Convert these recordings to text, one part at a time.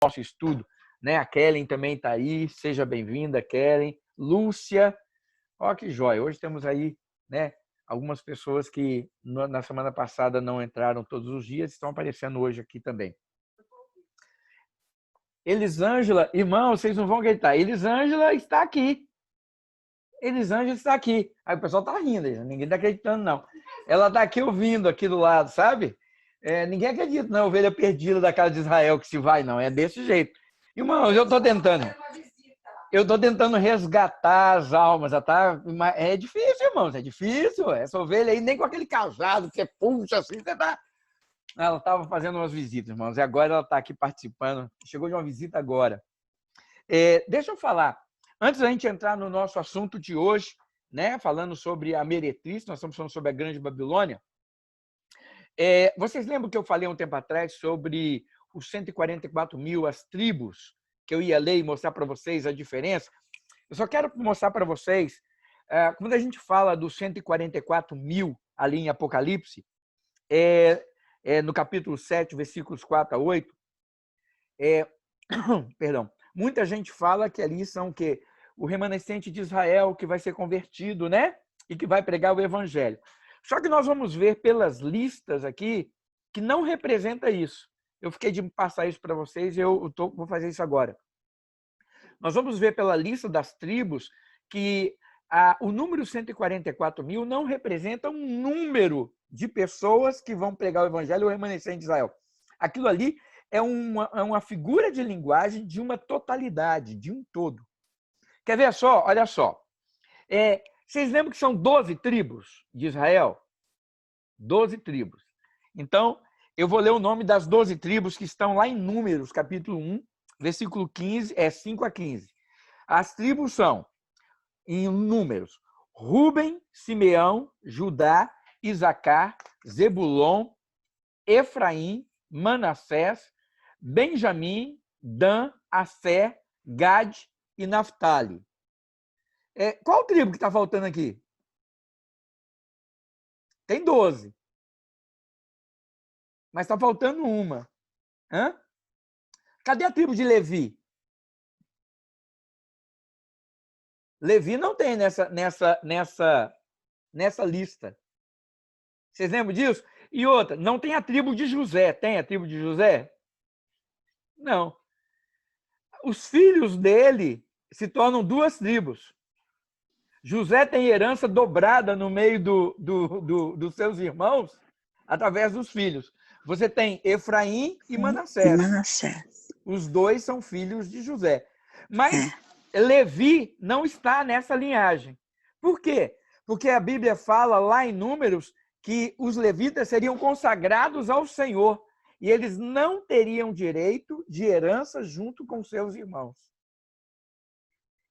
nosso estudo, né? A Kellen também está aí, seja bem-vinda, Kellen. Lúcia, ó que jóia, hoje temos aí, né, algumas pessoas que na semana passada não entraram todos os dias, estão aparecendo hoje aqui também. Elisângela, irmão, vocês não vão acreditar, Elisângela está aqui. Elisângela está aqui. Aí o pessoal está rindo, ninguém está acreditando, não. Ela está aqui ouvindo, aqui do lado, sabe? Ninguém acredita na ovelha perdida da casa de Israel que se vai, não. É desse jeito. Irmãos, eu estou tentando. Eu estou tentando resgatar as almas. Tá? É difícil, irmãos, é difícil. Essa ovelha aí, nem com aquele cajado que você puxa assim, você tá. Ela estava fazendo umas visitas, irmãos, e agora ela está aqui participando. Chegou de uma visita agora. Deixa eu falar. Antes da gente entrar no nosso assunto de hoje, né, falando sobre a meretriz, nós estamos falando sobre a Grande Babilônia. Vocês lembram que eu falei um tempo atrás sobre os 144 mil, as tribos, que eu ia ler e mostrar para vocês a diferença? Eu só quero mostrar para vocês, quando a gente fala dos 144 mil ali em Apocalipse, no capítulo 7, versículos 4 a 8, perdão, muita gente fala que ali são o quê? O remanescente de Israel que vai ser convertido, né? E que vai pregar o evangelho. Só que nós vamos ver pelas listas aqui que não representa isso. Eu fiquei de passar isso para vocês e vou fazer isso agora. Nós vamos ver pela lista das tribos que o número 144 mil não representa um número de pessoas que vão pregar o evangelho ou remanescente de Israel. Aquilo ali é uma figura de linguagem de uma totalidade, de um todo. Quer ver só? Olha só. Vocês lembram que são 12 tribos de Israel? 12 tribos. Então, eu vou ler o nome das 12 tribos que estão lá em Números, capítulo 1, versículo 15, 5 a 15. As tribos são, em Números, Ruben, Simeão, Judá, Isacar, Zebulon, Efraim, Manassés, Benjamim, Dan, Asser, Gad e Naftali. Qual tribo que está faltando aqui? Tem 12. Mas está faltando uma. Hã? Cadê a tribo de Levi? Levi não tem nessa lista. Vocês lembram disso? E outra, não tem a tribo de José. Tem a tribo de José? Não. Os filhos dele se tornam 2 tribos. José tem herança dobrada no meio dos seus irmãos através dos filhos. Você tem Efraim e Manassés. Os 2 são filhos de José. Mas Levi não está nessa linhagem. Por quê? Porque a Bíblia fala lá em Números que os levitas seriam consagrados ao Senhor e eles não teriam direito de herança junto com seus irmãos.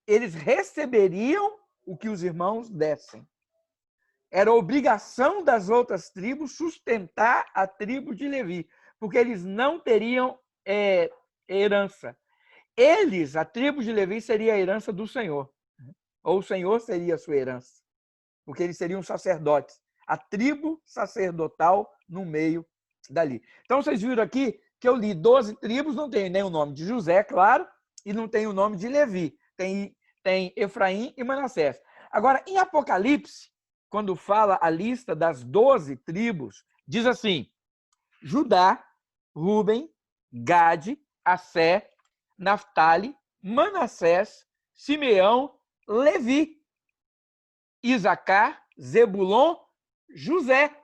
Eles receberiam o que os irmãos dessem. Era obrigação das outras tribos sustentar a tribo de Levi, porque eles não teriam herança. Eles, a tribo de Levi, seria a herança do Senhor. Ou o Senhor seria a sua herança, porque eles seriam sacerdotes. A tribo sacerdotal no meio dali. Então, vocês viram aqui que eu li 12 tribos, não tem nem o nome de José, claro, e não tem o nome de Levi. Tem Efraim e Manassés. Agora, em Apocalipse, quando fala a lista das 12 tribos, diz assim: Judá, Ruben, Gade, Assé, Naftali, Manassés, Simeão, Levi, Isacar, Zebulon, José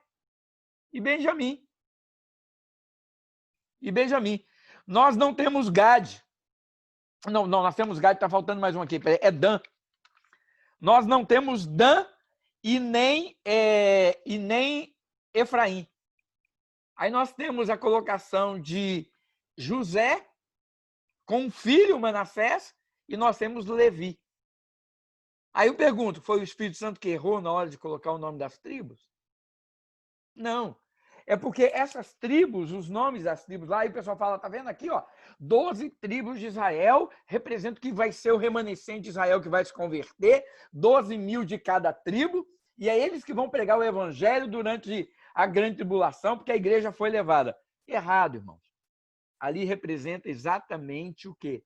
e Benjamim. Nós não temos Gade. Não, nós temos Gade, está faltando mais um aqui. É Dan. Nós não temos Dan e nem Efraim. Aí nós temos a colocação de José com o filho Manassés e nós temos Levi. Aí eu pergunto, foi o Espírito Santo que errou na hora de colocar o nome das tribos? Não. É porque essas tribos, os nomes das tribos lá, aí o pessoal fala, tá vendo aqui, ó, 12 tribos de Israel representam que vai ser o remanescente de Israel que vai se converter, 12 mil de cada tribo, e é eles que vão pregar o evangelho durante a grande tribulação, porque a igreja foi levada. Errado, irmãos. ali representa exatamente o quê?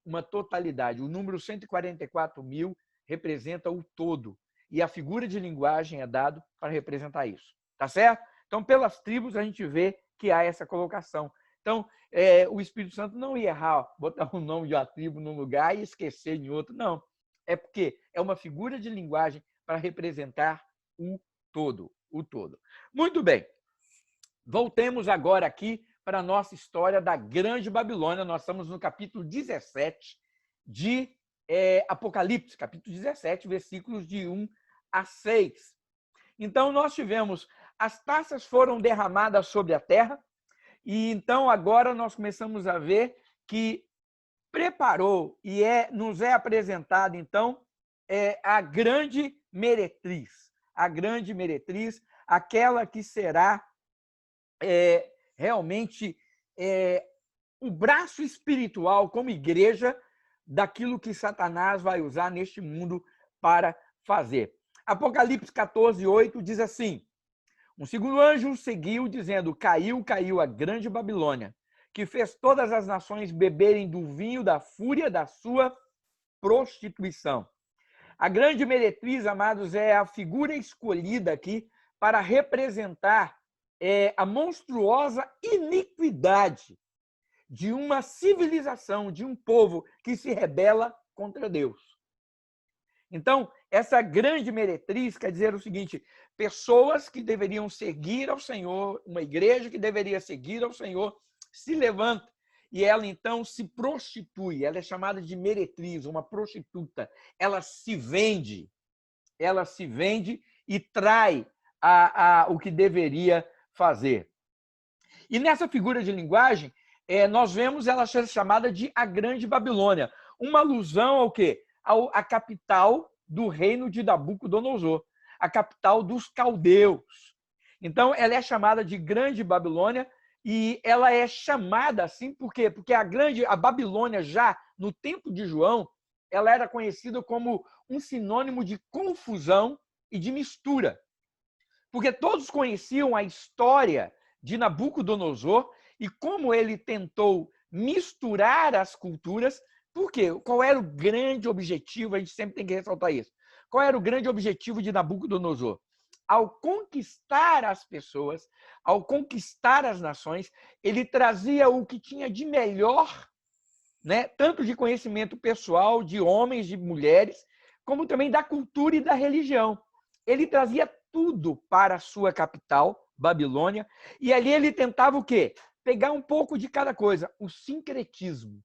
Uma totalidade. O número 144.000 representa o todo. E a figura de linguagem é dado para representar isso. Tá certo? Então, pelas tribos, a gente vê que há essa colocação. Então, o Espírito Santo não ia errar, botar o nome de uma tribo num lugar e esquecer de outro. Não. É porque é uma figura de linguagem para representar o todo. O todo. Muito bem. Voltemos agora aqui para a nossa história da Grande Babilônia. Nós estamos no capítulo 17 de Apocalipse, capítulo 17, versículos de 1 a 6. Então, nós tivemos, as taças foram derramadas sobre a terra, e então agora nós começamos a ver que preparou e nos é apresentada, então, a grande meretriz. A grande meretriz, aquela que será realmente o braço espiritual como igreja daquilo que Satanás vai usar neste mundo para fazer. Apocalipse 14:8 diz assim: um segundo anjo seguiu, dizendo: caiu a grande Babilônia, que fez todas as nações beberem do vinho da fúria da sua prostituição. A grande meretriz, amados, é a figura escolhida aqui para representar a monstruosa iniquidade de uma civilização, de um povo que se rebela contra Deus. Então, essa grande meretriz quer dizer o seguinte: pessoas que deveriam seguir ao Senhor, uma igreja que deveria seguir ao Senhor, se levanta e ela então se prostitui. Ela é chamada de meretriz, uma prostituta. Ela se vende e trai o que deveria fazer. E nessa figura de linguagem, nós vemos ela ser chamada de a Grande Babilônia, uma alusão ao quê? A capital do reino de Nabucodonosor, a capital dos caldeus. Então, ela é chamada de Grande Babilônia, e ela é chamada assim por quê? Porque a Babilônia, já no tempo de João, ela era conhecida como um sinônimo de confusão e de mistura. Porque todos conheciam a história de Nabucodonosor e como ele tentou misturar as culturas. Por quê? Qual era o grande objetivo? A gente sempre tem que ressaltar isso. Qual era o grande objetivo de Nabucodonosor? Ao conquistar as pessoas, ao conquistar as nações, ele trazia o que tinha de melhor, né? Tanto de conhecimento pessoal, de homens, de mulheres, como também da cultura e da religião. Ele trazia tudo para a sua capital, Babilônia, e ali ele tentava o quê? Pegar um pouco de cada coisa, o sincretismo.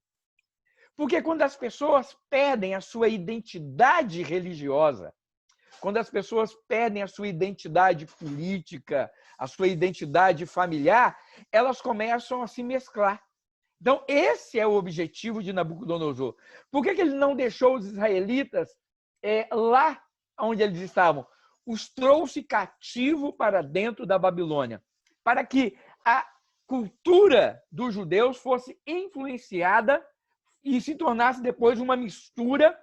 Porque quando as pessoas perdem a sua identidade religiosa, quando as pessoas perdem a sua identidade política, a sua identidade familiar, elas começam a se mesclar. Então, esse é o objetivo de Nabucodonosor. Por que ele não deixou os israelitas lá onde eles estavam? Os trouxe cativo para dentro da Babilônia, para que a cultura dos judeus fosse influenciada e se tornasse depois uma mistura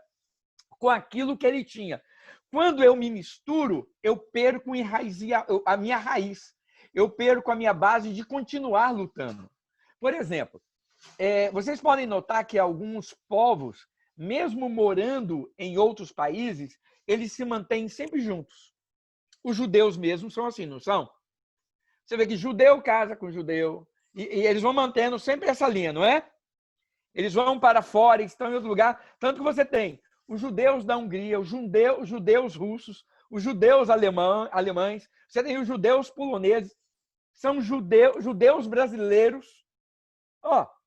com aquilo que ele tinha. Quando eu me misturo, eu perco a minha raiz, eu perco a minha base de continuar lutando. Por exemplo, vocês podem notar que alguns povos, mesmo morando em outros países, eles se mantêm sempre juntos. Os judeus mesmo são assim, não são? Você vê que judeu casa com judeu, e eles vão mantendo sempre essa linha, não é? Eles vão para fora, estão em outro lugar. Tanto que você tem os judeus da Hungria, os judeus russos, os judeus alemães, você tem os judeus poloneses, são judeus brasileiros.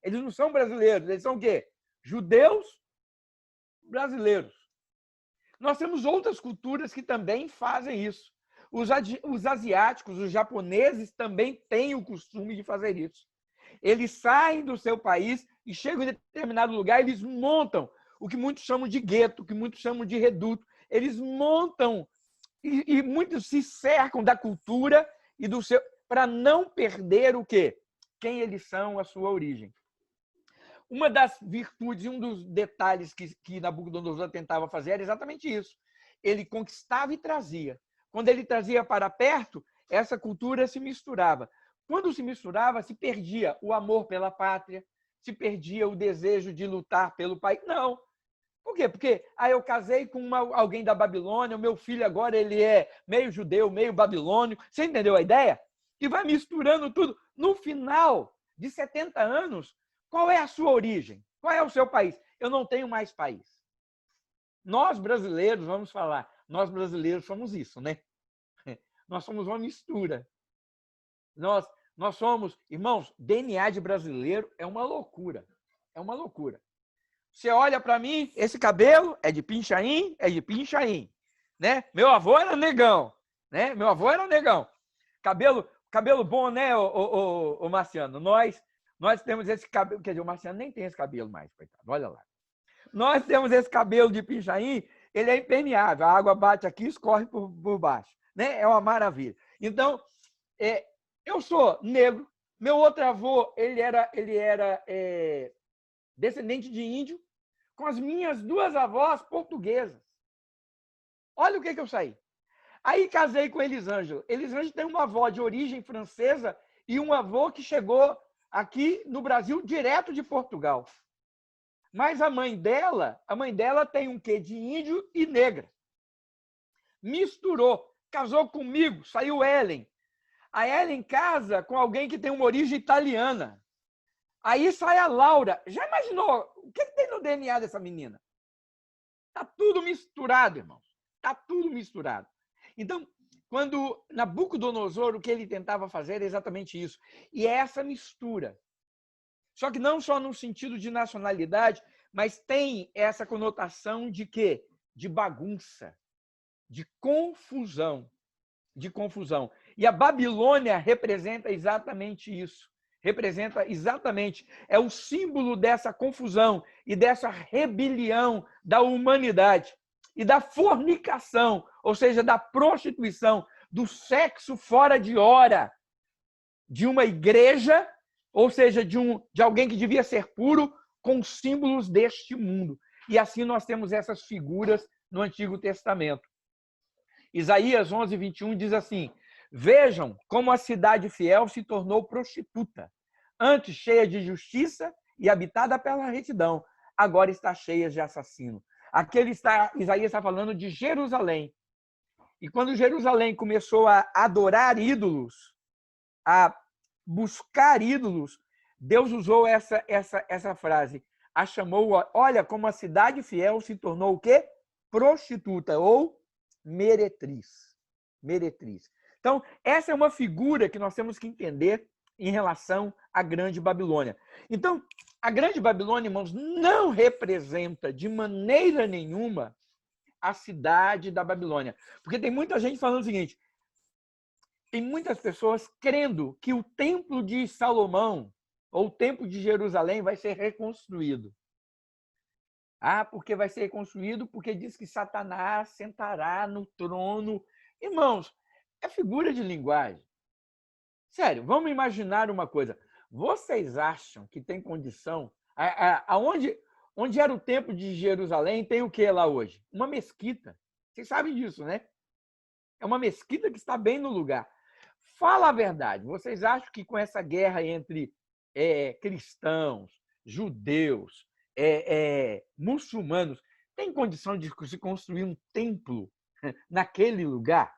Eles não são brasileiros, eles são o quê? Judeus brasileiros. Nós temos outras culturas que também fazem isso. Os asiáticos, os japoneses também têm o costume de fazer isso. Eles saem do seu país e chegam em determinado lugar, eles montam o que muitos chamam de gueto, o que muitos chamam de reduto. Eles montam e muitos se cercam da cultura e do seu, para não perder o quê? Quem eles são, a sua origem. Uma das virtudes e um dos detalhes que Nabucodonosor tentava fazer era exatamente isso. Ele conquistava e trazia. Quando ele trazia para perto, essa cultura se misturava. quando se misturava, se perdia o amor pela pátria, se perdia o desejo de lutar pelo país. Não. Por quê? Porque eu casei com alguém da Babilônia, o meu filho agora ele é meio judeu, meio babilônico. Você entendeu a ideia? E vai misturando tudo. No final de 70 anos, qual é a sua origem? Qual é o seu país? Eu não tenho mais país. Nós brasileiros, vamos falar, nós brasileiros somos isso, né? Nós somos uma mistura. Nós somos, irmãos, DNA de brasileiro é uma loucura. É uma loucura. Você olha para mim, esse cabelo é de Pinchaim, né? Meu avô era negão, né? Meu avô era negão. Cabelo bom, né, o Marciano? Nós temos esse cabelo, quer dizer, o Marciano nem tem esse cabelo mais, coitado. Olha lá. Nós temos esse cabelo de Pinchaim, ele é impermeável, a água bate aqui e escorre por baixo, né? É uma maravilha. Então, eu sou negro, meu outro avô, ele era descendente de índio, com as minhas duas avós portuguesas. Olha o que eu saí. Aí casei com Elisângela. Elisângela tem uma avó de origem francesa e um avô que chegou aqui no Brasil direto de Portugal. Mas a mãe dela tem um quê de índio e negra. Misturou, casou comigo, saiu Ellen. A Ellen casa com alguém que tem uma origem italiana. Aí sai a Laura. Já imaginou o que tem no DNA dessa menina? Está tudo misturado, irmãos. Está tudo misturado. Então, quando Nabucodonosor, o que ele tentava fazer era exatamente isso. E é essa mistura. Só que não só no sentido de nacionalidade, mas tem essa conotação de quê? De bagunça, de confusão. E a Babilônia representa exatamente isso. É o símbolo dessa confusão e dessa rebelião da humanidade e da fornicação, ou seja, da prostituição, do sexo fora de hora de uma igreja, ou seja, de alguém que devia ser puro, com símbolos deste mundo. E assim nós temos essas figuras no Antigo Testamento. Isaías 11, 21 diz assim: vejam como a cidade fiel se tornou prostituta. Antes cheia de justiça e habitada pela retidão, agora está cheia de assassino. Isaías está falando de Jerusalém. E quando Jerusalém começou a adorar ídolos, a buscar ídolos, Deus usou essa frase. A chamou, olha como a cidade fiel se tornou o quê? Prostituta ou meretriz. Então, essa é uma figura que nós temos que entender em relação à Grande Babilônia. Então, a Grande Babilônia, irmãos, não representa de maneira nenhuma a cidade da Babilônia. Porque tem muita gente falando o seguinte, tem muitas pessoas crendo que o Templo de Salomão ou o Templo de Jerusalém vai ser reconstruído. Porque vai ser reconstruído porque diz que Satanás sentará no trono. Irmãos, é figura de linguagem. Sério, vamos imaginar uma coisa. Vocês acham que tem condição? Onde era o Templo de Jerusalém, tem o que lá hoje? Uma mesquita. Vocês sabem disso, né? É uma mesquita que está bem no lugar. Fala a verdade. Vocês acham que com essa guerra entre cristãos, judeus, muçulmanos, tem condição de se construir um templo naquele lugar?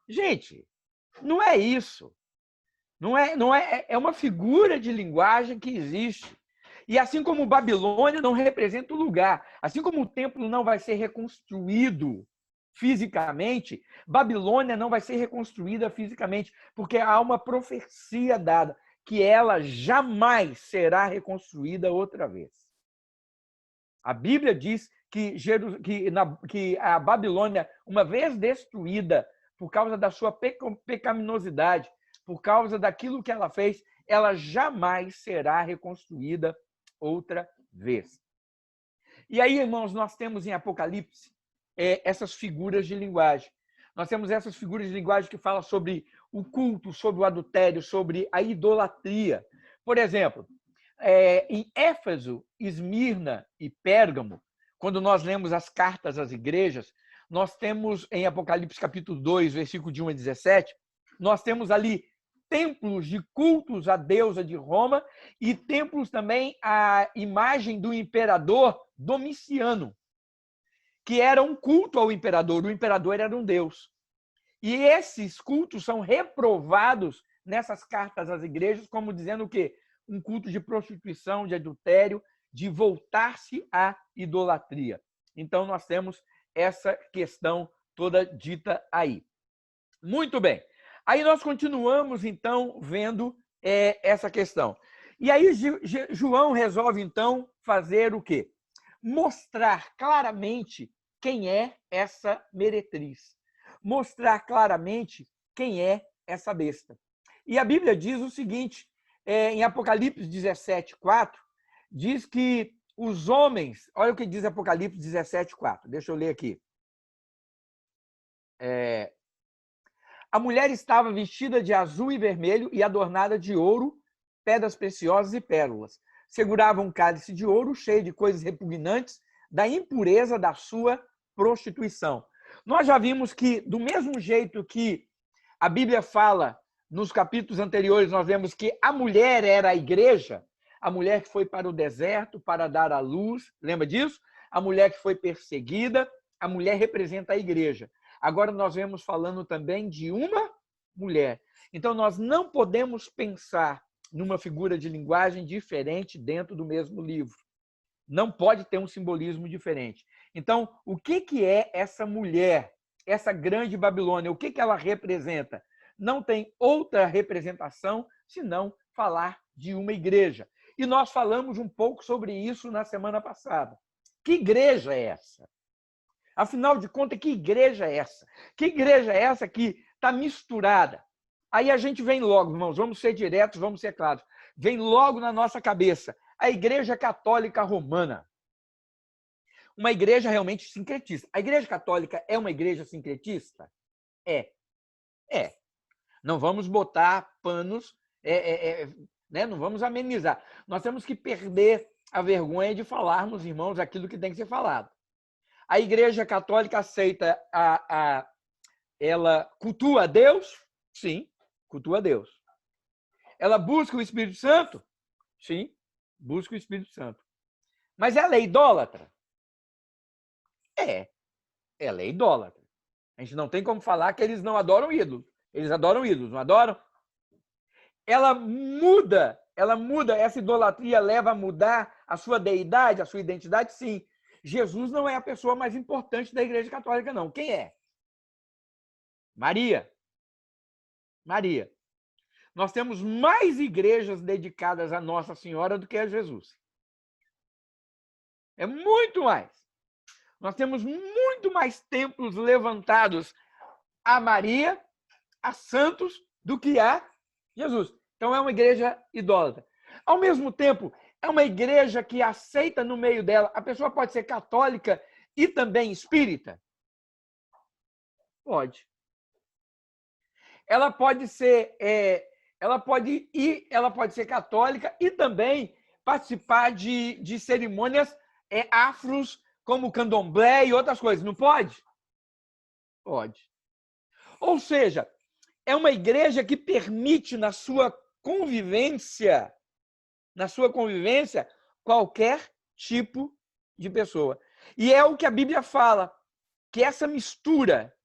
Gente, não é isso. É uma figura de linguagem que existe. E assim como Babilônia não representa o lugar, assim como o templo não vai ser reconstruído fisicamente, Babilônia não vai ser reconstruída fisicamente, porque há uma profecia dada que ela jamais será reconstruída outra vez. A Bíblia diz que a Babilônia, uma vez destruída por causa da sua pecaminosidade, por causa daquilo que ela fez, ela jamais será reconstruída outra vez. E aí, irmãos, nós temos em Apocalipse essas figuras de linguagem. Nós temos essas figuras de linguagem que falam sobre o culto, sobre o adultério, sobre a idolatria. Por exemplo, em Éfeso, Esmirna e Pérgamo, quando nós lemos as cartas às igrejas, nós temos em Apocalipse capítulo 2, versículo de 1 a 17, nós temos ali templos de cultos à deusa de Roma e templos também à imagem do imperador Domiciano, que era um culto ao imperador. O imperador era um deus. E esses cultos são reprovados nessas cartas às igrejas como dizendo o quê? Um culto de prostituição, de adultério, de voltar-se à idolatria. Então, nós temos essa questão toda dita aí. Muito bem. Aí nós continuamos, então, vendo essa questão. E aí João resolve, então, fazer o quê? Mostrar claramente quem é essa meretriz. Mostrar claramente quem é essa besta. E a Bíblia diz o seguinte, em Apocalipse 17:4, diz que os homens... Olha o que diz Apocalipse 17:4. Deixa eu ler aqui. A mulher estava vestida de azul e vermelho e adornada de ouro, pedras preciosas e pérolas. Segurava um cálice de ouro cheio de coisas repugnantes da impureza da sua prostituição. Nós já vimos que, do mesmo jeito que a Bíblia fala, nos capítulos anteriores, nós vemos que a mulher era a igreja, a mulher que foi para o deserto para dar à luz, lembra disso? A mulher que foi perseguida, a mulher representa a igreja. Agora nós vemos falando também de uma mulher. Então nós não podemos pensar numa figura de linguagem diferente dentro do mesmo livro. Não pode ter um simbolismo diferente. Então, o que é essa mulher, essa grande Babilônia? O que ela representa? Não tem outra representação senão falar de uma igreja. E nós falamos um pouco sobre isso na semana passada. Que igreja é essa? Afinal de contas, que igreja é essa? Que igreja é essa que está misturada? Aí a gente vem logo, irmãos, vamos ser diretos, vamos ser claros. Vem logo na nossa cabeça a Igreja Católica Romana. Uma igreja realmente sincretista. A Igreja Católica é uma igreja sincretista? É. Não vamos botar panos, né? Não vamos amenizar. Nós temos que perder a vergonha de falarmos, irmãos, aquilo que tem que ser falado. A Igreja Católica aceita ela cultua a Deus? Sim, cultua a Deus. Ela busca o Espírito Santo? Sim, busca o Espírito Santo. Mas ela é idólatra? Ela é idólatra. A gente não tem como falar que eles não adoram ídolos. Eles adoram ídolos, não adoram? Ela muda, essa idolatria leva a mudar a sua deidade, a sua identidade? Sim. Jesus não é a pessoa mais importante da Igreja Católica, não. Quem é? Maria. Maria. Nós temos mais igrejas dedicadas a Nossa Senhora do que a Jesus. É muito mais. Nós temos muito mais templos levantados a Maria, a santos, do que a Jesus. Então é uma igreja idólatra. Ao mesmo tempo, é uma igreja que aceita no meio dela. A pessoa pode ser católica e também espírita? Pode. Ela pode ser, ela pode ser católica e também participar de cerimônias afros, como candomblé e outras coisas. Não pode? Pode. Ou seja, é uma igreja que permite na sua convivência, qualquer tipo de pessoa. E é o que a Bíblia fala, que essa mistura,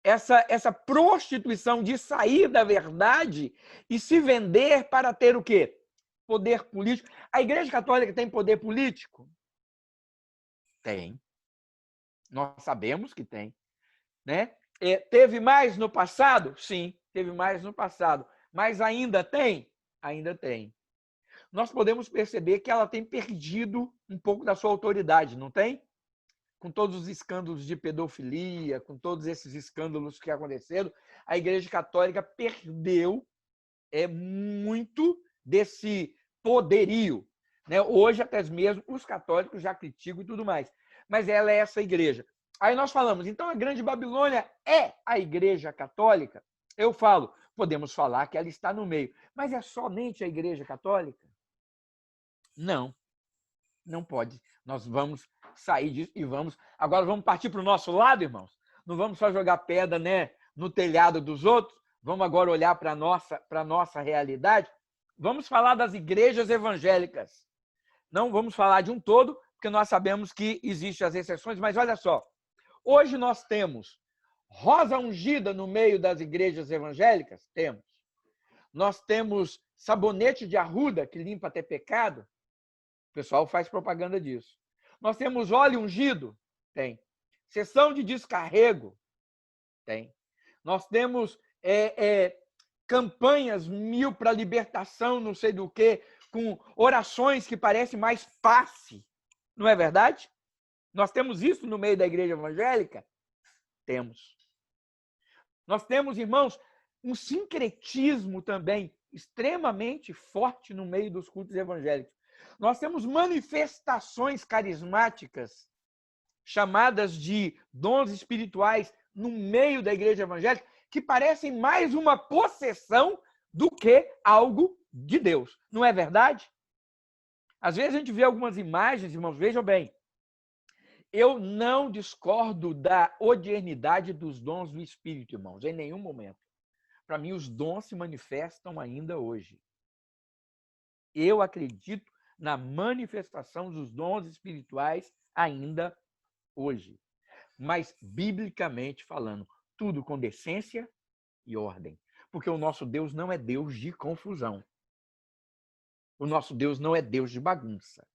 essa prostituição de sair da verdade e se vender para ter o quê? Poder político. A Igreja Católica tem poder político? Tem. Nós sabemos que tem. Né? Teve mais no passado? Sim, teve mais no passado. Mas ainda tem? Ainda tem. Nós podemos perceber que ela tem perdido um pouco da sua autoridade, não tem? Com todos os escândalos de pedofilia, com todos esses escândalos que aconteceram, a Igreja Católica perdeu muito desse poderio. Né? Hoje, até mesmo, os católicos já criticam e tudo mais. Mas ela é essa igreja. Aí nós falamos, então a Grande Babilônia é a Igreja Católica? Eu falo, podemos falar que ela está no meio. Mas é somente a Igreja Católica? Não, não pode. Nós vamos sair disso e vamos... Agora vamos partir para o nosso lado, irmãos? Não vamos só jogar pedra, né, no telhado dos outros? vamos agora olhar para a nossa realidade, vamos falar das igrejas evangélicas. Não vamos falar de um todo, porque nós sabemos que existem as exceções, mas olha só, hoje nós temos rosa ungida no meio das igrejas evangélicas? Temos. Nós temos sabonete de arruda, que limpa até pecado? O pessoal faz propaganda disso. Nós temos óleo ungido? Tem. Sessão de descarrego? Tem. Nós temos campanhas 1000 para libertação, não sei do que, com orações que parecem mais fácil. Não é verdade? Nós temos isso no meio da igreja evangélica? Temos. Nós temos, irmãos, um sincretismo também extremamente forte no meio dos cultos evangélicos. Nós temos manifestações carismáticas, chamadas de dons espirituais, no meio da igreja evangélica, que parecem mais uma possessão do que algo de Deus. Não é verdade? Às vezes a gente vê algumas imagens, irmãos, vejam bem. Eu não discordo da odiernidade dos dons do Espírito, irmãos, em nenhum momento. Para mim, os dons se manifestam ainda hoje. Eu acredito na manifestação dos dons espirituais ainda hoje. Mas, biblicamente falando, tudo com decência e ordem. Porque o nosso Deus não é Deus de confusão. O nosso Deus não é Deus de bagunça.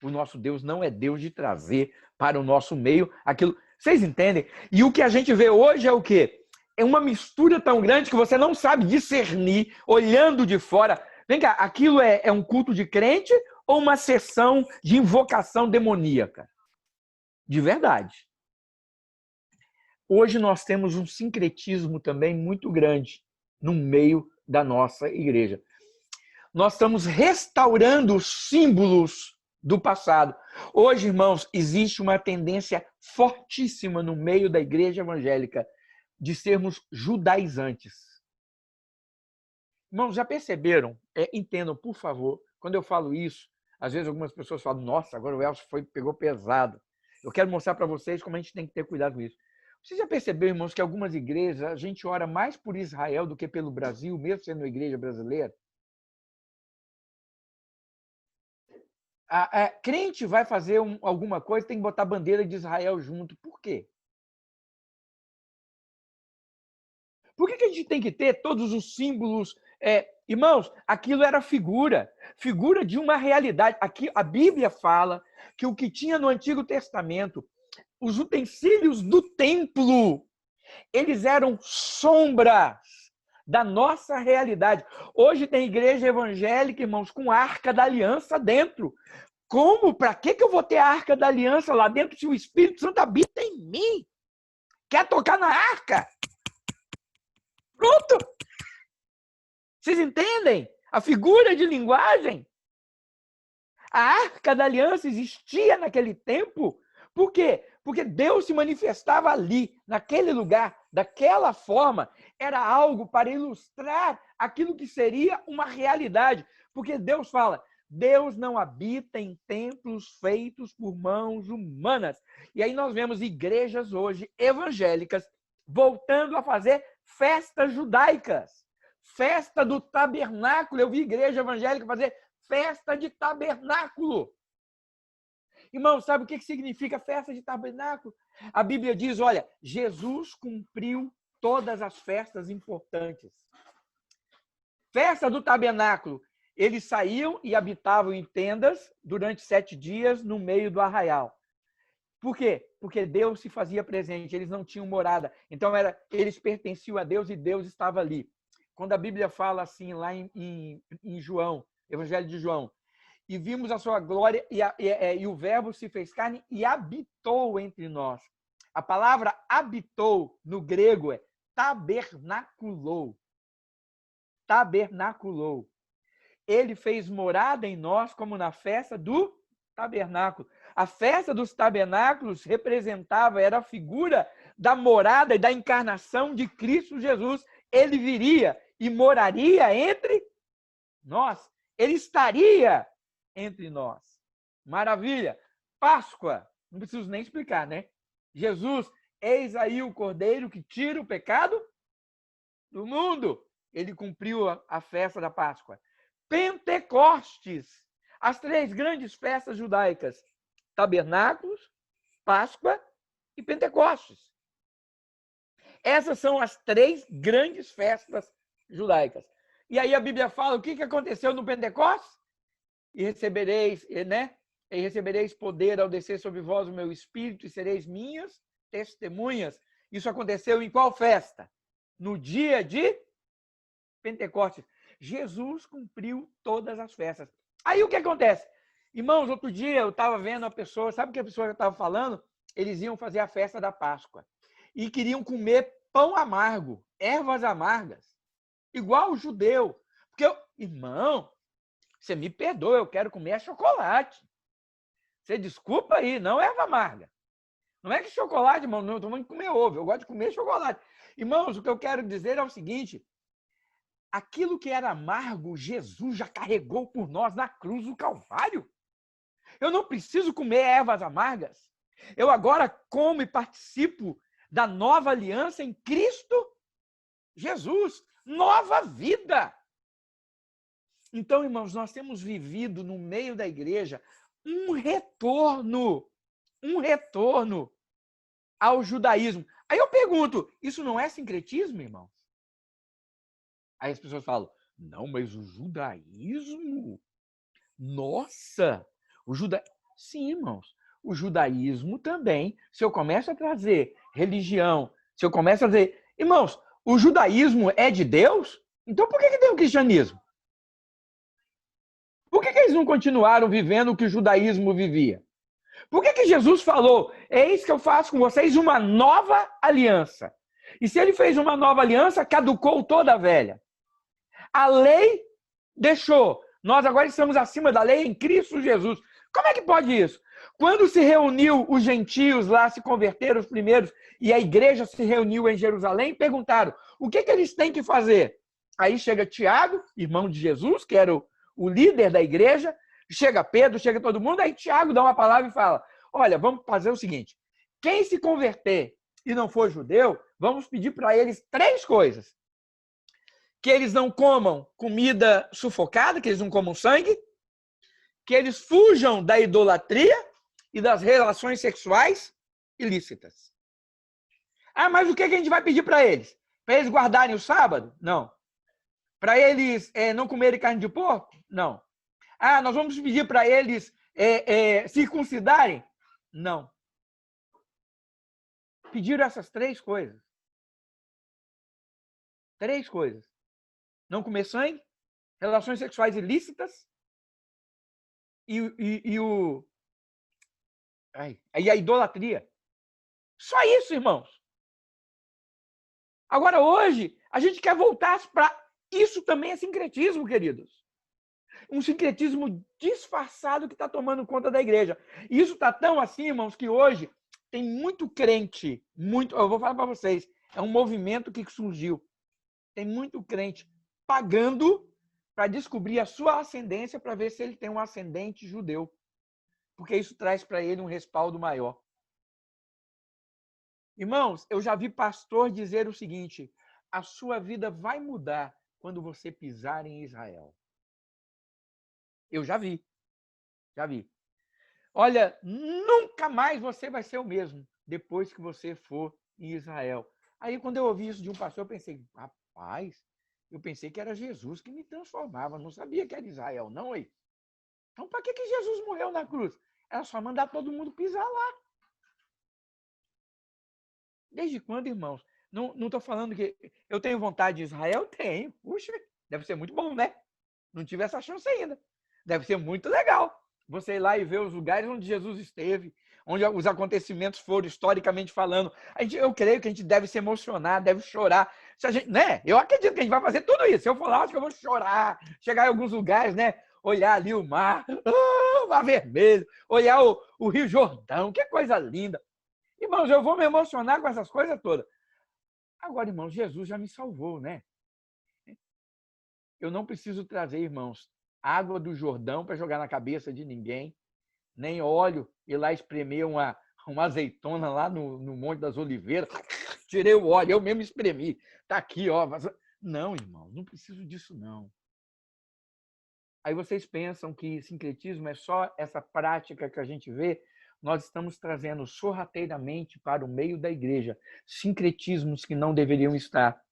O nosso Deus não é Deus de trazer para o nosso meio aquilo. Vocês entendem? E o que a gente vê hoje é o quê? É uma mistura tão grande que você não sabe discernir, olhando de fora. Vem cá, aquilo é um culto de crente ou uma sessão de invocação demoníaca? De verdade. Hoje nós temos um sincretismo também muito grande no meio da nossa igreja. Nós estamos restaurando os símbolos do passado. Hoje, irmãos, existe uma tendência fortíssima no meio da igreja evangélica de sermos judaizantes. Irmãos, já perceberam? Entendam, por favor, quando eu falo isso, às vezes algumas pessoas falam, nossa, agora o Elcio pegou pesado. Eu quero mostrar para vocês como a gente tem que ter cuidado com isso. Vocês já perceberam, irmãos, que algumas igrejas a gente ora mais por Israel do que pelo Brasil, mesmo sendo uma igreja brasileira? A crente vai fazer alguma coisa, tem que botar a bandeira de Israel junto. Por quê? Por que a gente tem que ter todos os símbolos? Irmãos, aquilo era figura de uma realidade. Aqui a Bíblia fala que o que tinha no Antigo Testamento, os utensílios do templo, eles eram sombras da nossa realidade. Hoje tem igreja evangélica, irmãos, com a Arca da Aliança dentro. Como? Para que eu vou ter a Arca da Aliança lá dentro se o Espírito Santo habita em mim? Quer tocar na arca? Pronto! Vocês entendem? A figura de linguagem? A Arca da Aliança existia naquele tempo. Por quê? Porque Deus se manifestava ali, naquele lugar, daquela forma. Era algo para ilustrar aquilo que seria uma realidade. Porque Deus fala, Deus não habita em templos feitos por mãos humanas. E aí nós vemos igrejas hoje evangélicas voltando a fazer festas judaicas. Festa do tabernáculo. Eu vi igreja evangélica fazer festa de tabernáculo. Irmão, sabe o que significa festa de tabernáculo? A Bíblia diz, olha, Jesus cumpriu todas as festas importantes. Festa do tabernáculo. Eles saíam e habitavam em tendas durante 7 dias no meio do arraial. Por quê? Porque Deus se fazia presente, eles não tinham morada. Então, eles pertenciam a Deus e Deus estava ali. Quando a Bíblia fala assim, lá em João, Evangelho de João, e vimos a sua glória, e o Verbo se fez carne e habitou entre nós. A palavra habitou, no grego, é tabernaculou. Tabernaculou. Ele fez morada em nós, como na festa do tabernáculo. A festa dos tabernáculos representava, era a figura da morada e da encarnação de Cristo Jesus. Ele viria e moraria entre nós. Ele estaria entre nós. Maravilha! Páscoa, não preciso nem explicar, né? Jesus, eis aí o Cordeiro que tira o pecado do mundo, ele cumpriu a festa da Páscoa. Pentecostes, as 3 grandes festas judaicas, Tabernáculos, Páscoa e Pentecostes. Essas são as 3 grandes festas judaicas. E aí a Bíblia fala o que aconteceu no Pentecostes? E recebereis, né? E recebereis poder ao descer sobre vós o meu espírito e sereis minhas testemunhas. Isso aconteceu em qual festa? No dia de Pentecostes. Jesus cumpriu todas as festas. Aí o que acontece? Irmãos, outro dia eu estava vendo a pessoa, sabe o que a pessoa estava falando? Eles iam fazer a festa da Páscoa e queriam comer pão amargo, ervas amargas, igual o judeu. Porque irmão, você me perdoa, eu quero comer chocolate. Você desculpa aí, não erva amarga. Não é que chocolate, irmão, não estou falando de comer ovo, eu gosto de comer chocolate. Irmãos, o que eu quero dizer é o seguinte: aquilo que era amargo, Jesus já carregou por nós na cruz do Calvário. Eu não preciso comer ervas amargas. Eu agora como e participo da nova aliança em Cristo Jesus. Nova vida. Então, irmãos, nós temos vivido no meio da igreja um retorno ao judaísmo. Aí eu pergunto, isso não é sincretismo, irmãos? Aí as pessoas falam, não, mas o judaísmo? Nossa! Sim, irmãos. O judaísmo também, se eu começo a trazer religião, se eu começo a dizer... Irmãos, o judaísmo é de Deus? Então por que tem o cristianismo? Por que eles não continuaram vivendo o que o judaísmo vivia? Por que Jesus falou, eis que eu faço com vocês uma nova aliança? E se ele fez uma nova aliança, caducou toda a velha. A lei deixou. Nós agora estamos acima da lei em Cristo Jesus. Como é que pode isso? Quando se reuniu os gentios lá, se converteram os primeiros, e a igreja se reuniu em Jerusalém, perguntaram, o que eles têm que fazer? Aí chega Tiago, irmão de Jesus, que era o líder da igreja, chega Pedro, chega todo mundo, aí Tiago dá uma palavra e fala, olha, vamos fazer o seguinte, quem se converter e não for judeu, vamos pedir para eles 3 coisas. Que eles não comam comida sufocada, que eles não comam sangue, que eles fujam da idolatria e das relações sexuais ilícitas. Ah, mas o que a gente vai pedir para eles? Para eles guardarem o sábado? Não. Para eles não comerem carne de porco? Não. Ah, nós vamos pedir para eles circuncidarem? Não. Pediram essas 3 coisas. 3 coisas. Não comer sangue, relações sexuais ilícitas e a idolatria. Só isso, irmãos. Agora, hoje, a gente quer voltar para... Isso também é sincretismo, queridos. Um sincretismo disfarçado que está tomando conta da igreja. E isso está tão assim, irmãos, que hoje tem muito crente, eu vou falar para vocês, é um movimento que surgiu. Tem muito crente pagando para descobrir a sua ascendência, para ver se ele tem um ascendente judeu. Porque isso traz para ele um respaldo maior. Irmãos, eu já vi pastor dizer o seguinte, a sua vida vai mudar quando você pisar em Israel. Eu já vi. Olha, nunca mais você vai ser o mesmo depois que você for em Israel. Aí, quando eu ouvi isso de um pastor, eu pensei, rapaz, eu pensei que era Jesus que me transformava, não sabia que era Israel, não, aí. Então, para que Jesus morreu na cruz? Era só mandar todo mundo pisar lá. Desde quando, irmãos? Não estou falando que eu tenho vontade de Israel? Tenho. Puxa, deve ser muito bom, né? Não tive essa chance ainda. Deve ser muito legal. Você ir lá e ver os lugares onde Jesus esteve, onde os acontecimentos foram, historicamente falando. Eu creio que a gente deve se emocionar, deve chorar. Se a gente, né? Eu acredito que a gente vai fazer tudo isso. Se eu for lá, acho que eu vou chorar. Chegar em alguns lugares, né? Olhar ali o mar, o mar vermelho, olhar o Rio Jordão, que coisa linda. Irmãos, eu vou me emocionar com essas coisas todas. Agora, irmãos, Jesus já me salvou, né? Eu não preciso trazer, irmãos, água do Jordão para jogar na cabeça de ninguém, nem óleo e lá espremer uma azeitona lá no Monte das Oliveiras. Tirei o óleo, eu mesmo espremi. Tá aqui, ó. Não, irmão, não preciso disso, não. Aí vocês pensam que sincretismo é só essa prática que a gente vê? Nós estamos trazendo sorrateiramente para o meio da igreja sincretismos que não deveriam estar.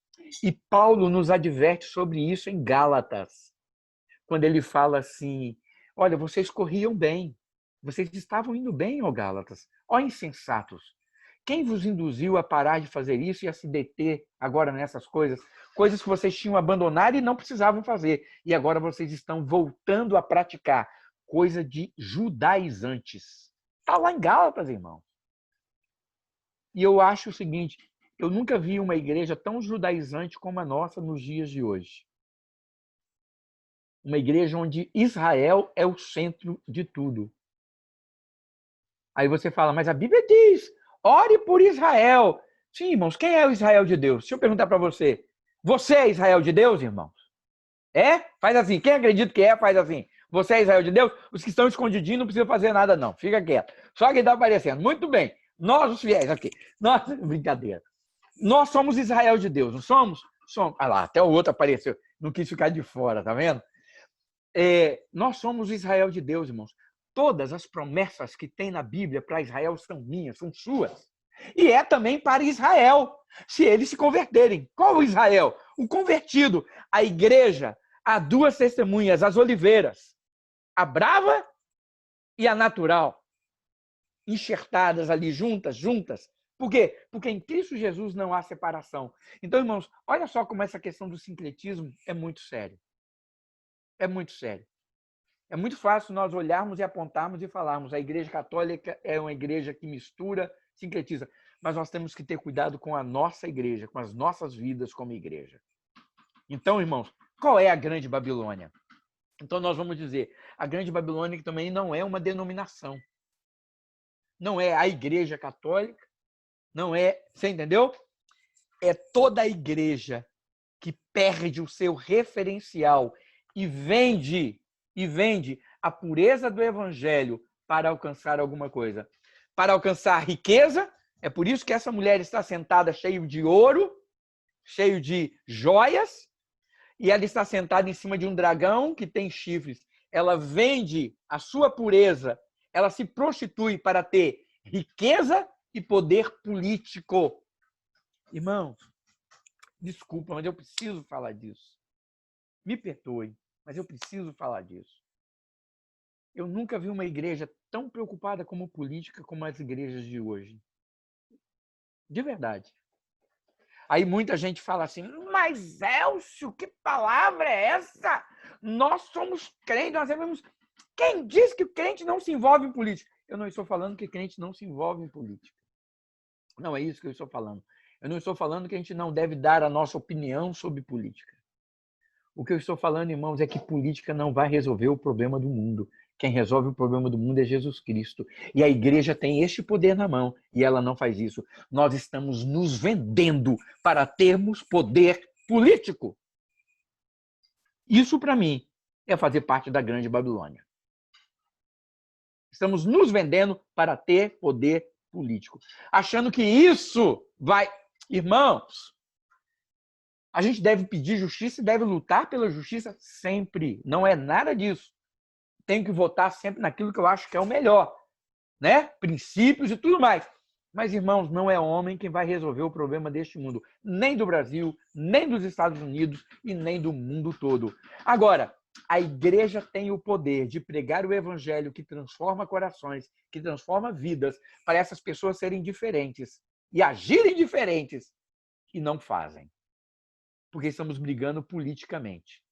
E Paulo nos adverte sobre isso em Gálatas, quando ele fala assim: olha, vocês corriam bem, vocês estavam indo bem, ó Gálatas, ó insensatos. Quem vos induziu a parar de fazer isso e a se deter agora nessas coisas? Coisas que vocês tinham abandonado e não precisavam fazer. E agora vocês estão voltando a praticar. Coisa de judaizantes. Está lá em Gálatas, irmão. E eu acho o seguinte, eu nunca vi uma igreja tão judaizante como a nossa nos dias de hoje. Uma igreja onde Israel é o centro de tudo. Aí você fala, mas a Bíblia diz, ore por Israel. Sim, irmãos, quem é o Israel de Deus? Deixa eu perguntar para você. Você é Israel de Deus, irmãos? É? Faz assim. Quem acredita que é, faz assim. Você é Israel de Deus? Os que estão escondidinhos não precisam fazer nada, não. Fica quieto. Só quem está aparecendo. Muito bem. Nós, os fiéis, aqui. Nós, brincadeira. Nós somos Israel de Deus, não somos? Somos. Ah lá, até o outro apareceu. Não quis ficar de fora, tá vendo? Nós somos Israel de Deus, irmãos. Todas as promessas que tem na Bíblia para Israel são minhas, são suas. E é também para Israel, se eles se converterem. Qual o Israel? O convertido. A igreja, há duas testemunhas, as oliveiras, a brava e a natural, enxertadas ali juntas. Por quê? Porque em Cristo Jesus não há separação. Então, irmãos, olha só como essa questão do sincretismo é muito sério. É muito sério. É muito fácil nós olharmos e apontarmos e falarmos a Igreja Católica é uma igreja que mistura, sincretiza. Mas nós temos que ter cuidado com a nossa igreja, com as nossas vidas como igreja. Então, irmãos, qual é a Grande Babilônia? Então, nós vamos dizer, a Grande Babilônia que também não é uma denominação. Não é a Igreja Católica, não é, você entendeu? É toda a igreja que perde o seu referencial e vende a pureza do evangelho para alcançar alguma coisa. Para alcançar riqueza, é por isso que essa mulher está sentada cheio de ouro, cheio de joias, e ela está sentada em cima de um dragão que tem chifres. Ela vende a sua pureza, ela se prostitui para ter riqueza e poder político. Irmãos, desculpa, mas eu preciso falar disso. Me perdoe, mas eu preciso falar disso. Eu nunca vi uma igreja tão preocupada com política como as igrejas de hoje. De verdade. Aí muita gente fala assim, mas Elcio, que palavra é essa? Nós somos crentes, nós devemos... Quem diz que o crente não se envolve em política? Eu não estou falando que crente não se envolve em política. Não é isso que eu estou falando. Eu não estou falando que a gente não deve dar a nossa opinião sobre política. O que eu estou falando, irmãos, é que política não vai resolver o problema do mundo. Quem resolve o problema do mundo é Jesus Cristo. E a igreja tem este poder na mão e ela não faz isso. Nós estamos nos vendendo para termos poder político. Isso, para mim, é fazer parte da Grande Babilônia. Estamos nos vendendo para ter poder político. Achando que isso vai... Irmãos, a gente deve pedir justiça e deve lutar pela justiça sempre. Não é nada disso. Tenho que votar sempre naquilo que eu acho que é o melhor, né? Princípios e tudo mais. Mas, irmãos, não é homem quem vai resolver o problema deste mundo, nem do Brasil, nem dos Estados Unidos e nem do mundo todo. Agora, a igreja tem o poder de pregar o evangelho que transforma corações, que transforma vidas, para essas pessoas serem diferentes e agirem diferentes e não fazem. Porque estamos brigando politicamente,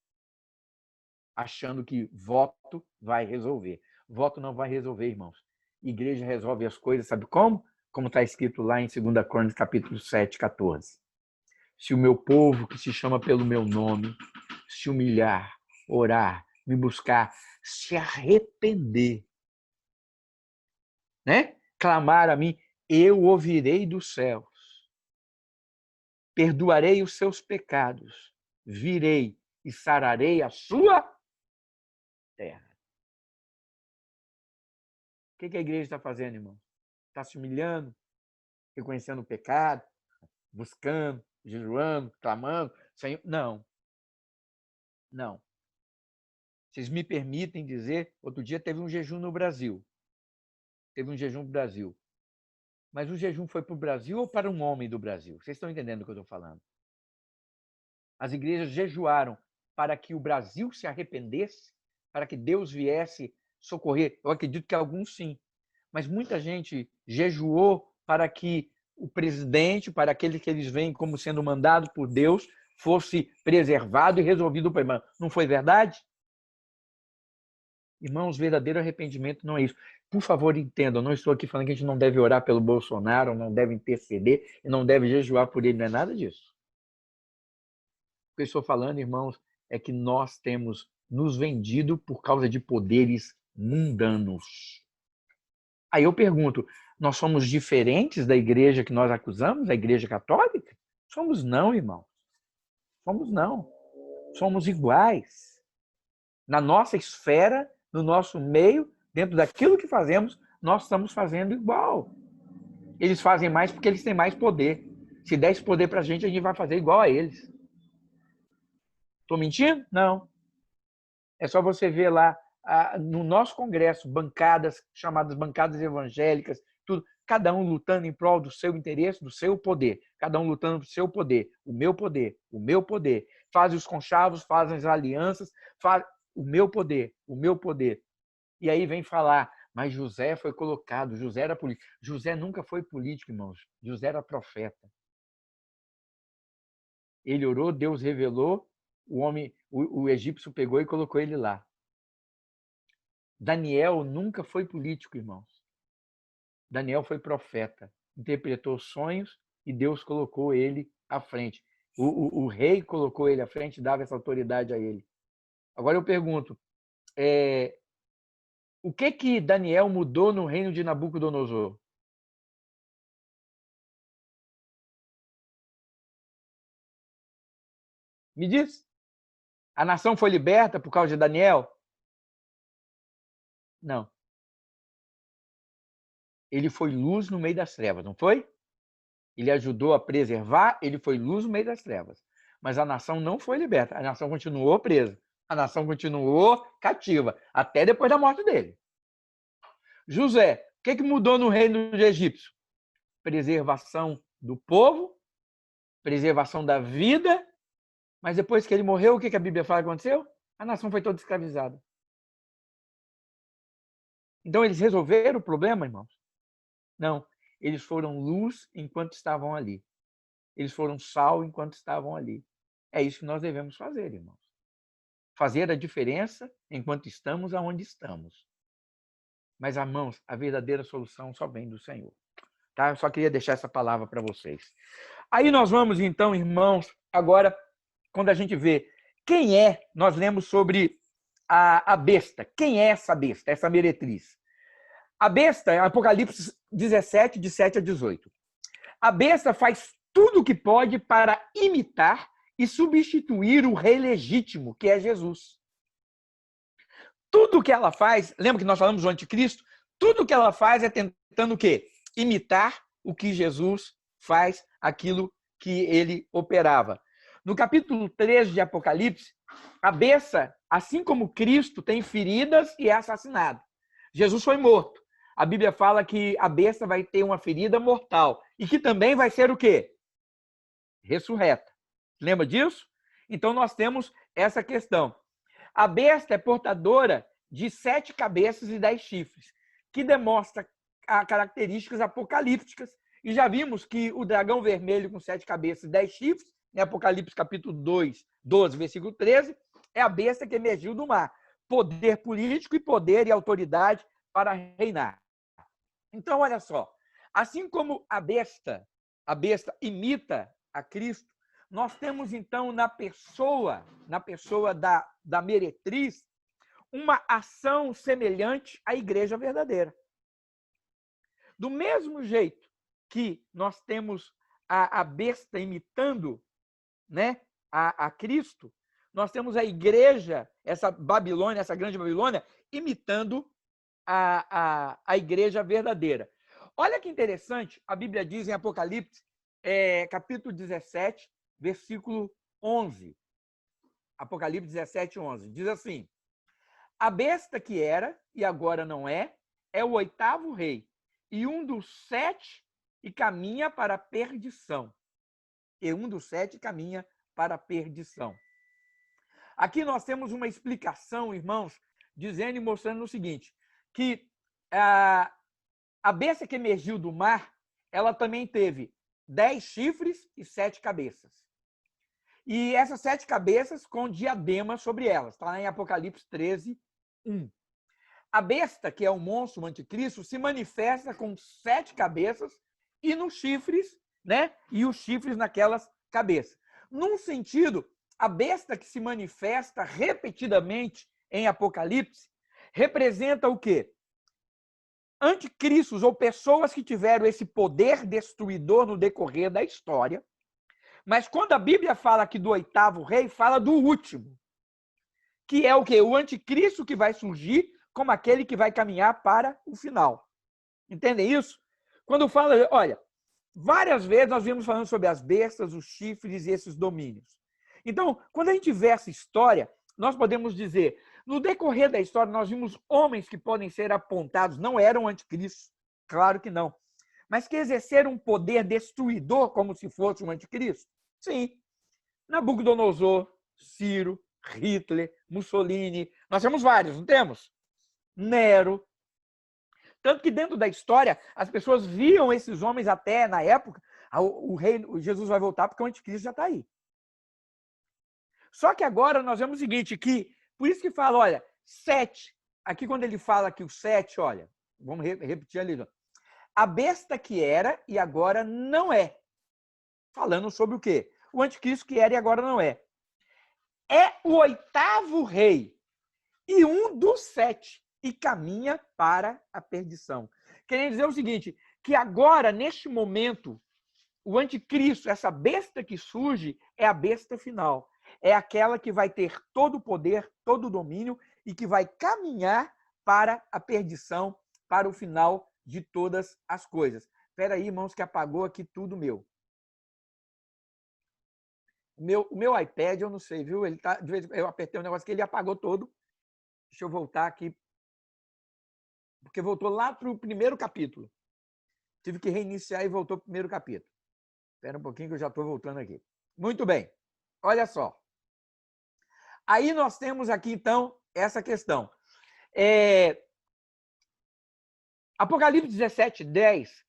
achando que voto vai resolver. Voto não vai resolver, irmãos. Igreja resolve as coisas, sabe como? Como está escrito lá em 2 Crônicas, capítulo 7, 14. Se o meu povo, que se chama pelo meu nome, se humilhar, orar, me buscar, se arrepender, né? Clamar a mim, eu ouvirei dos céus, perdoarei os seus pecados, virei e sararei a sua terra. O que a igreja está fazendo, irmão? Está se humilhando, reconhecendo o pecado, buscando, jejuando, clamando, Não, não. Vocês me permitem dizer, outro dia teve um jejum no Brasil. Teve um jejum no Brasil. Mas o jejum foi para o Brasil ou para um homem do Brasil? Vocês estão entendendo o que eu estou falando? As igrejas jejuaram para que o Brasil se arrependesse, para que Deus viesse socorrer. Eu acredito que alguns sim. Mas muita gente jejuou para que o presidente, para aquele que eles veem como sendo mandado por Deus, fosse preservado e resolvido o problema. Não foi verdade? Irmãos, verdadeiro arrependimento não é isso. Por favor, entendam, não estou aqui falando que a gente não deve orar pelo Bolsonaro, não deve interceder e não deve jejuar por ele, não é nada disso. O que eu estou falando, irmãos, é que nós temos nos vendido por causa de poderes mundanos. Aí eu pergunto, nós somos diferentes da igreja que nós acusamos, a igreja católica? Somos não, irmão. Somos não. Somos iguais. Na nossa esfera, no nosso meio, dentro daquilo que fazemos, nós estamos fazendo igual. Eles fazem mais porque eles têm mais poder. Se der esse poder para a gente vai fazer igual a eles. Estou mentindo? Não. É só você ver lá no nosso congresso, bancadas chamadas bancadas evangélicas, tudo, cada um lutando em prol do seu interesse, do seu poder, cada um lutando pelo seu poder, o meu poder, o meu poder. Fazem os conchavos, fazem as alianças, faz o meu poder, o meu poder. E aí vem falar, mas José foi colocado, José era político. José nunca foi político, irmãos. José era profeta. Ele orou, Deus revelou, o egípcio pegou e colocou ele lá. Daniel nunca foi político, irmãos. Daniel foi profeta, interpretou sonhos e Deus colocou ele à frente. O rei colocou ele à frente, dava essa autoridade a ele. Agora eu pergunto, o que Daniel mudou no reino de Nabucodonosor? Me diz. A nação foi liberta por causa de Daniel? Não. Ele foi luz no meio das trevas, não foi? Ele ajudou a preservar, ele foi luz no meio das trevas. Mas a nação não foi liberta, a nação continuou presa. A nação continuou cativa, até depois da morte dele. José, o que mudou no reino do egípcio? Preservação do povo, preservação da vida, mas depois que ele morreu, o que a Bíblia fala que aconteceu? A nação foi toda escravizada. Então eles resolveram o problema, irmãos? Não, eles foram luz enquanto estavam ali. Eles foram sal enquanto estavam ali. É isso que nós devemos fazer, irmãos. Fazer a diferença enquanto estamos aonde estamos. Mas, irmãos, a verdadeira solução só vem do Senhor. Tá? Eu só queria deixar essa palavra para vocês. Aí nós vamos, então, irmãos, agora, quando a gente vê quem é, nós lemos sobre a besta. Quem é essa besta, essa meretriz? A besta é Apocalipse 17, de 7 a 18. A besta faz tudo o que pode para imitar e substituir o rei legítimo, que é Jesus. Tudo o que ela faz, lembra que nós falamos do anticristo? Tudo o que ela faz é tentando o quê? Imitar o que Jesus faz, aquilo que ele operava. No capítulo 13 de Apocalipse, a besta, assim como Cristo, tem feridas e é assassinado. Jesus foi morto. A Bíblia fala que a besta vai ter uma ferida mortal e que também vai ser o quê? Ressurreta. Lembra disso? Então nós temos essa questão. A besta é portadora de 7 cabeças e 10 chifres, que demonstra características apocalípticas. E já vimos que o dragão vermelho com 7 cabeças e 10 chifres, em Apocalipse capítulo 2, 12, versículo 13, é a besta que emergiu do mar. Poder político e poder e autoridade para reinar. Então, olha só. Assim como a besta imita a Cristo, nós temos, então, na pessoa da meretriz, uma ação semelhante à igreja verdadeira. Do mesmo jeito que nós temos a besta imitando, né, a Cristo, nós temos a igreja, essa Babilônia, essa grande Babilônia, imitando a igreja verdadeira. Olha que interessante, a Bíblia diz em Apocalipse, capítulo 17, versículo 11. Apocalipse 17, 11. Diz assim: a besta que era e agora não é o oitavo rei, e um dos 7 e caminha para a perdição. E um dos 7 caminha para a perdição. Aqui nós temos uma explicação, irmãos, dizendo e mostrando o seguinte, que a besta que emergiu do mar, ela também teve 10 chifres e 7 cabeças. E essas 7 cabeças com diadema sobre elas. Está lá em Apocalipse 13, 1. A besta, que é o monstro, o anticristo, se manifesta com 7 cabeças e nos chifres, né? E os chifres naquelas cabeças. Num sentido, a besta que se manifesta repetidamente em Apocalipse representa o quê? Anticristos ou pessoas que tiveram esse poder destruidor no decorrer da história. Mas quando a Bíblia fala aqui do oitavo rei, fala do último. Que é o quê? O anticristo que vai surgir como aquele que vai caminhar para o final. Entendem isso? Quando fala, olha, várias vezes nós vimos falando sobre as bestas, os chifres e esses domínios. Então, quando a gente vê essa história, nós podemos dizer, no decorrer da história, nós vimos homens que podem ser apontados, não eram anticristos, claro que não, mas que exerceram um poder destruidor como se fosse um anticristo. Sim. Nabucodonosor, Ciro, Hitler, Mussolini, nós temos vários, não temos? Nero. Tanto que dentro da história, as pessoas viam esses homens até na época, o rei, Jesus vai voltar porque o anticristo já está aí. Só que agora nós vemos o seguinte, que por isso que fala, olha, 7. Aqui quando ele fala que o 7, olha, vamos repetir ali. A besta que era e agora não é. Falando sobre o quê? O anticristo que era e agora não é. É o oitavo rei e um dos 7 e caminha para a perdição. Querendo dizer o seguinte, que agora, neste momento, o anticristo, essa besta que surge, é a besta final. É aquela que vai ter todo o poder, todo o domínio e que vai caminhar para a perdição, para o final de todas as coisas. Espera aí, irmãos, que apagou aqui tudo meu. O meu iPad, eu não sei, viu? Ele tá, de vez eu apertei um negócio que ele apagou todo. Deixa eu voltar aqui. Porque voltou lá para o primeiro capítulo. Tive que reiniciar e voltou para o primeiro capítulo. Espera um pouquinho que eu já estou voltando aqui. Muito bem. Olha só. Aí nós temos aqui, então, essa questão. Apocalipse 17, 10,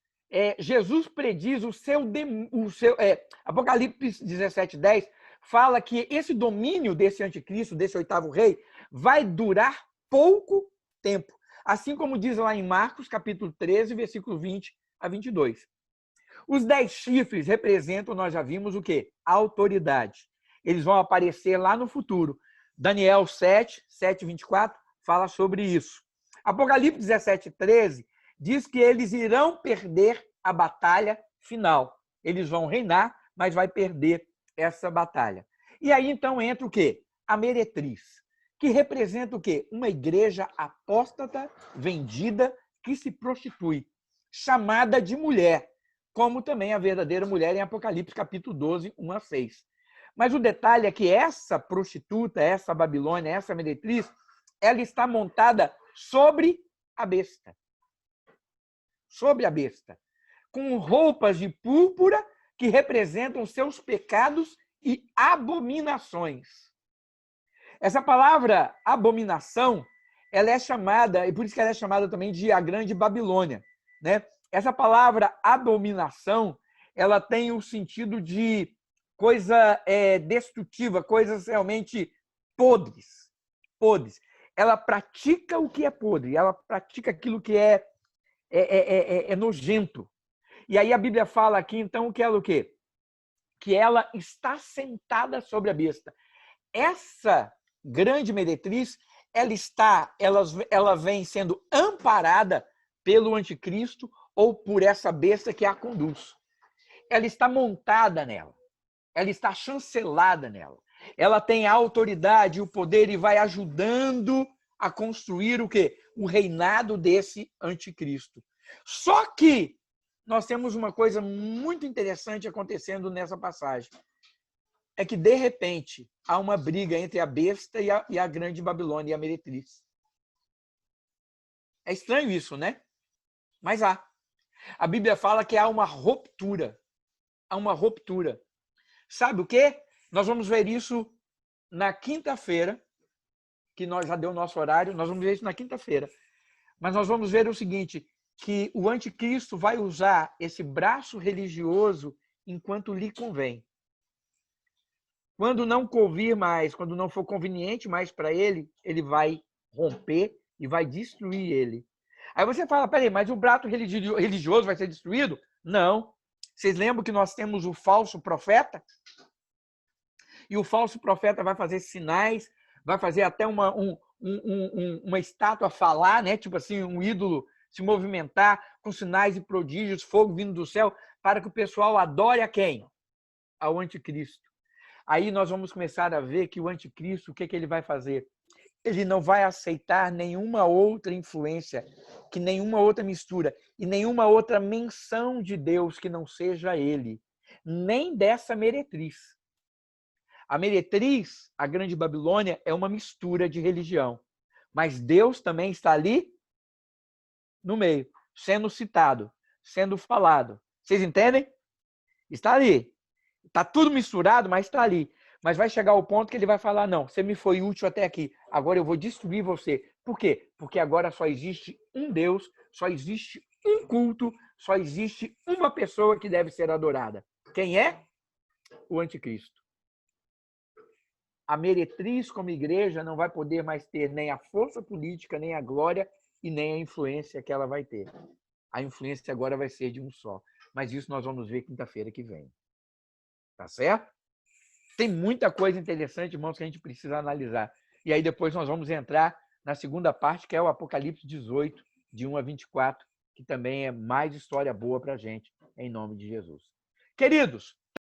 Jesus prediz Apocalipse 17, 10 fala que esse domínio desse anticristo, desse oitavo rei, vai durar pouco tempo. Assim como diz lá em Marcos, capítulo 13, versículo 20 a 22. Os 10 chifres representam, nós já vimos o quê? A autoridade. Eles vão aparecer lá no futuro. Daniel 7, 7, 24, fala sobre isso. Apocalipse 17, 13, diz que eles irão perder a batalha final. Eles vão reinar, mas vai perder essa batalha. E aí, então, entra o quê? A meretriz, que representa o quê? Uma igreja apóstata, vendida, que se prostitui, chamada de mulher, como também a verdadeira mulher em Apocalipse, capítulo 12, 1 a 6. Mas o detalhe é que essa prostituta, essa Babilônia, essa meretriz, ela está montada sobre a besta. Sobre a besta. Com roupas de púrpura que representam seus pecados e abominações. Essa palavra abominação, ela é chamada, e por isso que ela é chamada também de a Grande Babilônia, né? Essa palavra abominação, ela tem o sentido de coisa destrutiva, coisas realmente podres. Podres. Ela pratica o que é podre, ela pratica aquilo que é nojento. E aí a Bíblia fala aqui, então, que ela o quê? Que ela está sentada sobre a besta. Essa grande meretriz, ela vem sendo amparada pelo anticristo ou por essa besta que a conduz. Ela está montada nela. Ela está chancelada nela. Ela tem a autoridade, o poder e vai ajudando a construir o quê? O reinado desse anticristo. Só que nós temos uma coisa muito interessante acontecendo nessa passagem. é que, de repente, há uma briga entre a besta e a grande Babilônia e a meretriz. É estranho isso, né? Mas há. A Bíblia fala que há uma ruptura. Há uma ruptura. Sabe o quê? Nós vamos ver isso na quinta-feira, que nós já deu o nosso horário, nós vamos ver isso na quinta-feira. Mas nós vamos ver o seguinte, que o anticristo vai usar esse braço religioso enquanto lhe convém. Quando não convir mais, quando não for conveniente mais para ele, ele vai romper e vai destruir ele. Aí você fala, peraí, mas o braço religioso vai ser destruído? Não. Vocês lembram que nós temos o falso profeta? E o falso profeta vai fazer sinais, vai fazer até uma estátua falar, né? Tipo assim, um ídolo se movimentar com sinais e prodígios, fogo vindo do céu, para que o pessoal adore a quem? Ao anticristo. Aí nós vamos começar a ver que o anticristo, o que ele vai fazer? Ele não vai aceitar nenhuma outra influência, que nenhuma outra mistura e nenhuma outra menção de Deus que não seja ele, nem dessa meretriz. A meretriz, a grande Babilônia, é uma mistura de religião, mas Deus também está ali no meio, sendo citado, sendo falado. Vocês entendem? Está ali. Está tudo misturado, mas está ali. Mas vai chegar o ponto que ele vai falar, não, você me foi útil até aqui, agora eu vou destruir você. Por quê? Porque agora só existe um Deus, só existe um culto, só existe uma pessoa que deve ser adorada. Quem é? O anticristo. A meretriz como igreja não vai poder mais ter nem a força política, nem a glória e nem a influência que ela vai ter. A influência agora vai ser de um só. Mas isso nós vamos ver quinta-feira que vem. Tá certo? Tem muita coisa interessante, irmãos, que a gente precisa analisar. E aí depois nós vamos entrar na segunda parte, que é o Apocalipse 18, de 1 a 24, que também é mais história boa para a gente, em nome de Jesus. Queridos,